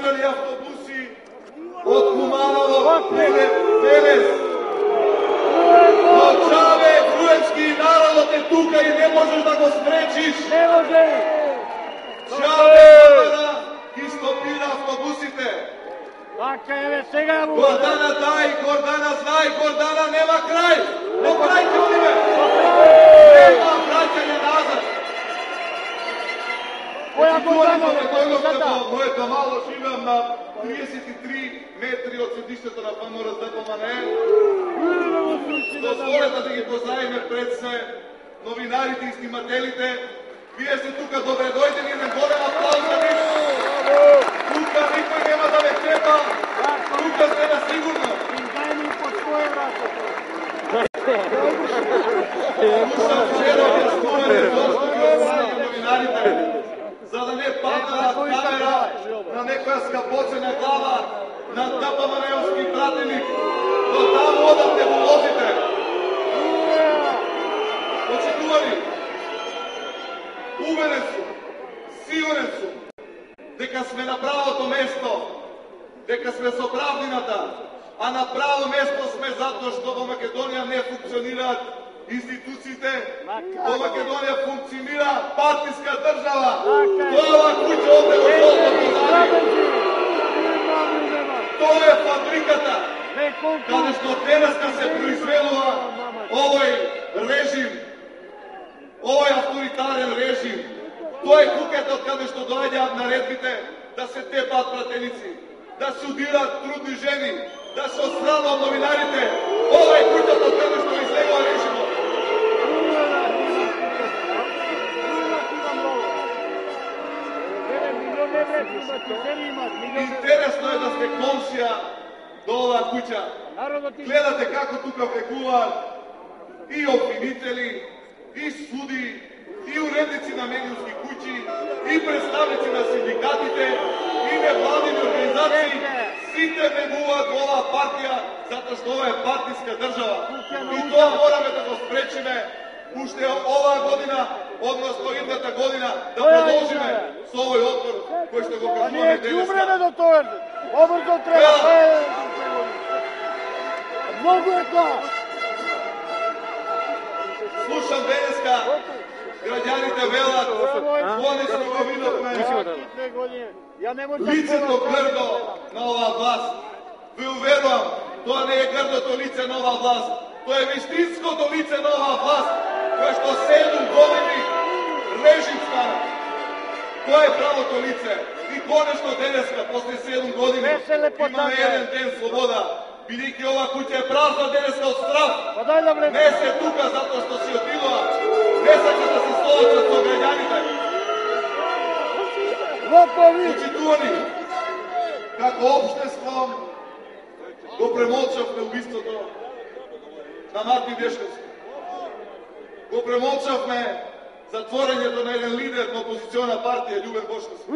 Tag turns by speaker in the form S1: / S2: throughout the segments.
S1: стартирали автобуси од Куманово пред Велес. Но Чаве, Груевски, народот е тука и не можеш да го спречиш.
S2: Не може!
S1: Чаве Гordana ги стопира автобусите.
S2: Така е, сега му...
S1: Гordana дай, Gordana знай, Gordana нема крај. До крај ќе одиме. Нема враќање назад.
S2: Која Gordana?
S1: Моето мало живеам на 33 метри од седиштето на ВМРО-ДПМНЕ. Дозволете да ги поздравиме пред се новинарите и снимателите. Вие сте тука, добре дојдени, еден голем аплауз за нив. Тука никој нема да ве чепа. Тука сте на сигурно.
S2: Дай ми по своје врато.
S1: Слушам вчера објаснување зошто ги оставање новинарите. За да не паднала камера на некоја скапоцена глава на ДПМНЕовски пратеник. До таму одавте го возите. Почитувани, уверен сум, сигурен сум, дека сме на правото место, дека сме со правдината, а на право место сме затоа што во Македонија не функционираат институциите, во Македонија функционира партиска држава. Тоа куќа овде во жолто позади. Тоа е фабриката, каде што денеска се произведува овој режим, овој авторитарен режим. Тоа е куќата од каде што доаѓаат наредбите да се тепаат пратеници, да се удираат трудни жени, да се отстрануваат новинарите. Ова е куќата од каде што излегува режимот. Интересно е да сте комшија до оваа куќа. Гледате како тука влегуваат и обвинители, и суди, и уредници на медиумски куќи, и представници на синдикатите, и невладини организации. Сите влегуваат во оваа партија, затоа што ова е партиска држава. И тоа мораме да го спречиме уште оваа година, односно идната година, да продолжиме со овој отпор кој што го кажуваме денеска.
S2: Не умреме до тоа. Обрзо треба. Многу е тоа.
S1: Слушам денеска, граѓаните велат, понесно го видовме лицето грдо на оваа власт. Ви уверувам, тоа не е грдото лице на оваа власт, тоа е вистинското лице на оваа власт, кое што 7 години режим стана. Тоа е правото лице. И конечно денеска, после 7 години, имаме еден ден слобода. Бидејќи оваа куќа е празна денеска од страв. Не се тука затоа што си отидува. Не сака да се соочат со граѓаните. Почитувани, како општество го премолчавме убиството на Мартин Дешковски. Го премолчавме затворањето на еден лидер на опозициона партија Љубен Бошковски.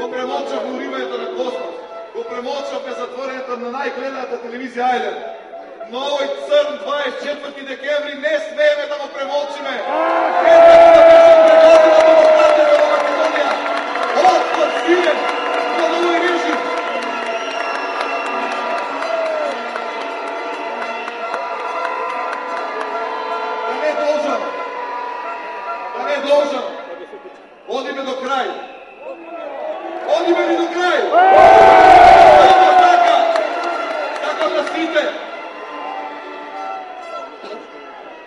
S1: Го премолчавме уривањето на Космос. Го премолчавме затворањето на најгледаната телевизија Ајдер. Но овој црн 24 декември не смееме да го премолчиме. Не смееме да беше прегазила демократија во Македонија. Отпор силен од овој режим. Да не должам. Одиме до крај. Одиме ли до крај? Така да сите.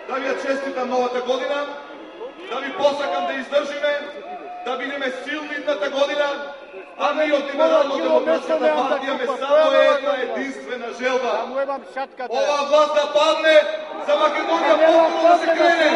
S1: Да ви ја честитам новата година, да ви посакам да издржиме, да бидеме силни идната година, а ние од Либерално-демократската партија ме само една единствена желба. Ова власт да падне, за Македонија повторно да се крене.